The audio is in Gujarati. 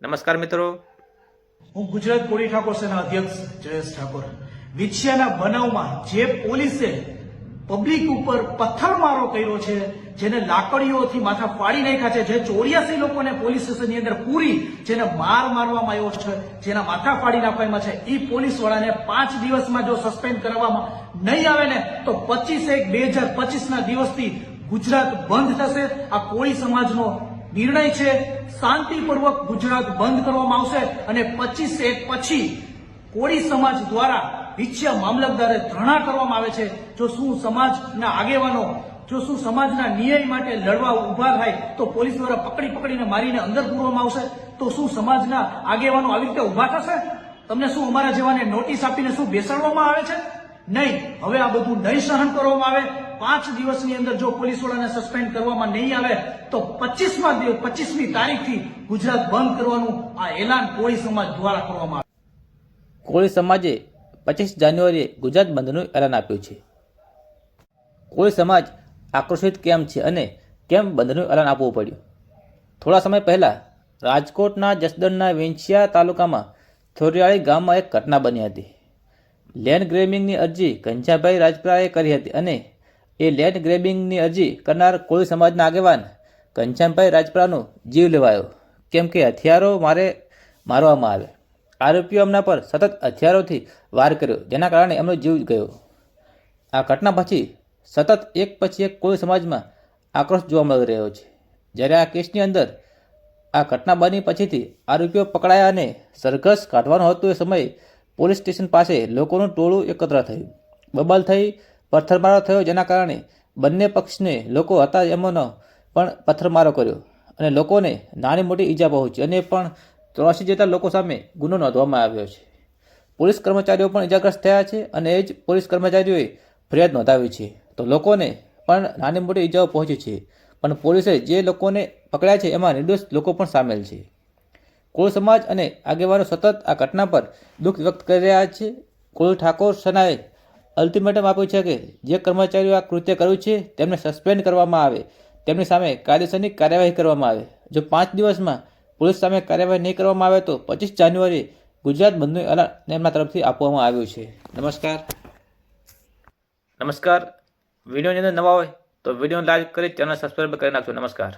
નમસ્કાર મિત્રો, હું ગુજરાત કોળી ઠાકોર સેના અધ્યક્ષ જયેશ ઠાકોર. વિછિયાના બનાવમાં જે પોલીસે પબ્લિક ઉપર પથ્થરમારો કર્યો છે, જેને લાકડીઓથી માથા ફાડી નાખ્યા છે, જે 84 લોકોને પોલીસ સ્ટેશનની અંદર પૂરી જેને મારવામાં આવ્યો છે, જેના માથા ફાડી નાખવામાં છે, એ પોલીસ વાળાને 5 દિવસમાં જો સસ્પેન્ડ કરવામાં નહીં આવે ને તો 25/1/2025 ના દિવસથી ગુજરાત બંધ થશે. આ કોળી સમાજનો નિર્ણય છે. શાંતિપૂર્વક ગુજરાત બંધ કરવામાં આવશે અને 25/1 પછી કોળી સમાજ દ્વારા વિછિયા મામલતદારે ધરણા કરવામાં આવે છે. જો શું સમાજના આગેવાનો જો શું સમાજના ન્યાય માટે લડવા ઉભા થાય તો પોલીસ દ્વારા પકડીને મારીને અંદર પૂરવામાં આવશે. તો શું સમાજના આગેવાનો આવી રીતે ઉભા થશે? તમને શું અમારા જેવાને નોટિસ આપીને શું બેસાડવામાં આવે છે? નહીં. હવે આ બધું નહીં સહન કરવામાં આવે. 5 દિવસની અંદર જો પોલીસ વાળાને સસ્પેન્ડ કરવામાં નહીં આવે તો 25મી તારીખથી ગુજરાત બંધ કરવાનું આ એલાન કોળી સમાજ દ્વારા કરવામાં આવે. કોળી સમાજે 25 જાન્યુઆરીએ ગુજરાત બંધનું એલાન આપ્યું છે. કોળી સમાજ આક્રોશિત કેમ છે અને કેમ બંધનું એલાન આપવું પડ્યું? થોડા સમય પહેલા રાજકોટના જસદણના વિંછિયા તાલુકામાં થોરિયાળી ગામમાં એક ઘટના બની હતી. લેન્ડ ગ્રેબિંગની અરજી ઘનશ્યામભાઈ રાજપરાએ કરી હતી અને એ લેન્ડ ગ્રેબિંગની અરજી કરનાર કોળી સમાજના આગેવાન ઘનશ્યામભાઈ રાજપરાનો જીવ લેવાયો, કેમ કે હથિયારો મારવામાં આવે. આરોપીઓ એમના પર સતત હથિયારોથી વાર કર્યો, જેના કારણે એમનો જીવ ગયો. આ ઘટના પછી સતત એક પછી એક કોળી સમાજમાં આક્રોશ જોવા મળી રહ્યો છે. જ્યારે આ કેસની અંદર આ ઘટના બની પછીથી આરોપીઓ પકડાયા અને સરઘસ કાઢવાનો હતો એ સમયે પોલીસ સ્ટેશન પાસે લોકોનું ટોળું એકત્ર થયું. બબાલ થઈ, પથ્થરમારો થયો, જેના કારણે બંને પક્ષને લોકો હતા એમનો પણ પથ્થરમારો કર્યો અને લોકોને નાની મોટી ઈજા પહોંચી અને પણ 83 જેટલા લોકો સામે ગુનો નોંધવામાં આવ્યો છે. પોલીસ કર્મચારીઓ પણ ઈજાગ્રસ્ત થયા છે અને એ જ પોલીસ કર્મચારીઓએ ફરિયાદ નોંધાવી છે. તો લોકોને પણ નાની મોટી ઈજાઓ પહોંચી છે, પણ પોલીસે જે લોકોને પકડ્યા છે એમાં નિર્દોષ લોકો પણ સામેલ છે. કોળી સમાજ અને આગેવાનો સતત આ ઘટના પર દુઃખ વ્યક્ત કરી રહ્યા છે. કોળી ઠાકોર સેનાએ અલ્ટિમેટમ આપ્યું છે કે જે કર્મચારીઓ આ કૃત્ય કર્યું છે તેમને સસ્પેન્ડ કરવામાં આવે, તેમની સામે કાયદેસરની કાર્યવાહી કરવામાં આવે. જો 5 દિવસમાં પોલીસ સામે કાર્યવાહી નહીં કરવામાં આવે તો 25 જાન્યુઆરીએ ગુજરાત બંધનું એલાન એમના તરફથી આપવામાં આવ્યું છે. નમસ્કાર. વિડીયોની અંદર નવા હોય તો વિડીયોને લાઈક કરી ચેનલ સબસ્ક્રાઈબ કરી નાખજો. નમસ્કાર.